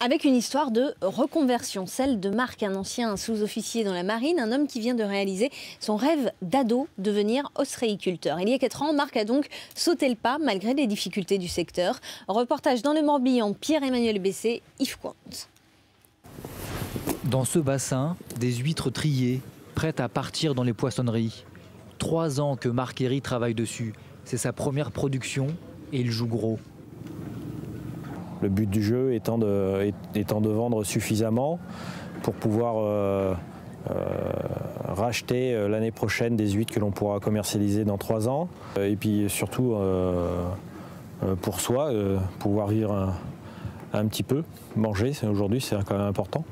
Avec une histoire de reconversion, celle de Marc, un ancien sous-officier dans la marine, un homme qui vient de réaliser son rêve d'ado, devenir ostréiculteur. Il y a 4 ans, Marc a donc sauté le pas malgré les difficultés du secteur. Reportage dans le Morbihan, Pierre-Emmanuel Bessé, Yves Cointe. Dans ce bassin, des huîtres triées, prêtes à partir dans les poissonneries. 3 ans que Marc Héry travaille dessus. C'est sa première production et il joue gros. Le but du jeu étant de vendre suffisamment pour pouvoir racheter l'année prochaine des huîtres que l'on pourra commercialiser dans 3 ans. Et puis surtout pour soi, pouvoir vivre un petit peu, manger, aujourd'hui c'est quand même important.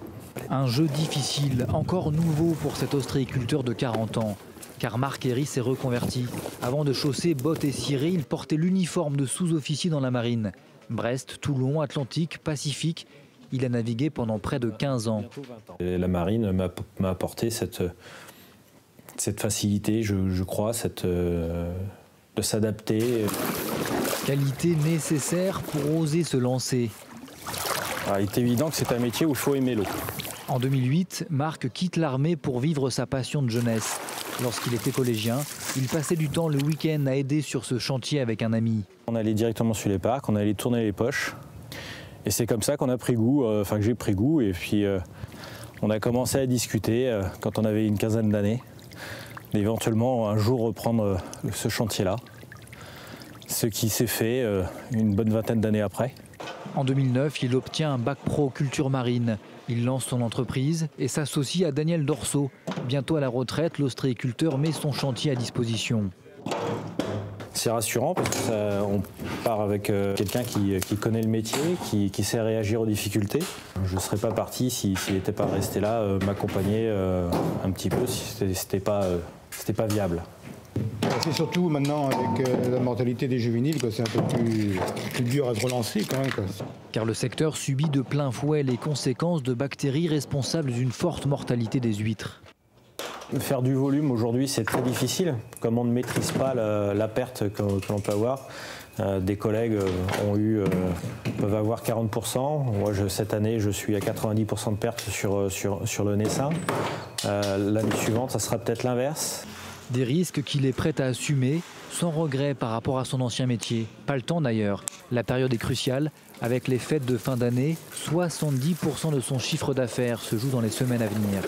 Un jeu difficile, encore nouveau pour cet ostréiculteur de 40 ans. Car Marc Héry s'est reconverti. Avant de chausser bottes et cirés, il portait l'uniforme de sous-officier dans la marine. Brest, Toulon, Atlantique, Pacifique, il a navigué pendant près de 15 ans. La marine m'a apporté cette facilité, je crois, de s'adapter. Qualité nécessaire pour oser se lancer. Alors, il est évident que c'est un métier où il faut aimer l'eau. En 2008, Marc quitte l'armée pour vivre sa passion de jeunesse. Lorsqu'il était collégien, il passait du temps le week-end à aider sur ce chantier avec un ami. On allait directement sur les parcs, on allait tourner les poches. Et c'est comme ça qu'on a pris goût, que j'ai pris goût. Et puis on a commencé à discuter quand on avait une quinzaine d'années. D'éventuellement un jour reprendre ce chantier-là. Ce qui s'est fait une bonne vingtaine d'années après. En 2009, il obtient un bac pro culture marine. Il lance son entreprise et s'associe à Daniel Dorso. Bientôt à la retraite, l'ostréiculteur met son chantier à disposition. C'est rassurant parce qu'on part avec quelqu'un qui connaît le métier, qui sait réagir aux difficultés. Je ne serais pas parti s'il n'était pas resté là, m'accompagner un petit peu si c'était pas viable. C'est surtout maintenant avec la mortalité des juvéniles, c'est un peu plus dur à se relancer quand même. Car le secteur subit de plein fouet les conséquences de bactéries responsables d'une forte mortalité des huîtres. Faire du volume aujourd'hui c'est très difficile, comme on ne maîtrise pas la perte que l'on peut avoir. Des collègues peuvent avoir 40%, moi cette année je suis à 90% de perte sur le naissain. L'année suivante ça sera peut-être l'inverse. Des risques qu'il est prêt à assumer sans regret par rapport à son ancien métier. Pas le temps d'ailleurs, la période est cruciale. Avec les fêtes de fin d'année, 70% de son chiffre d'affaires se joue dans les semaines à venir.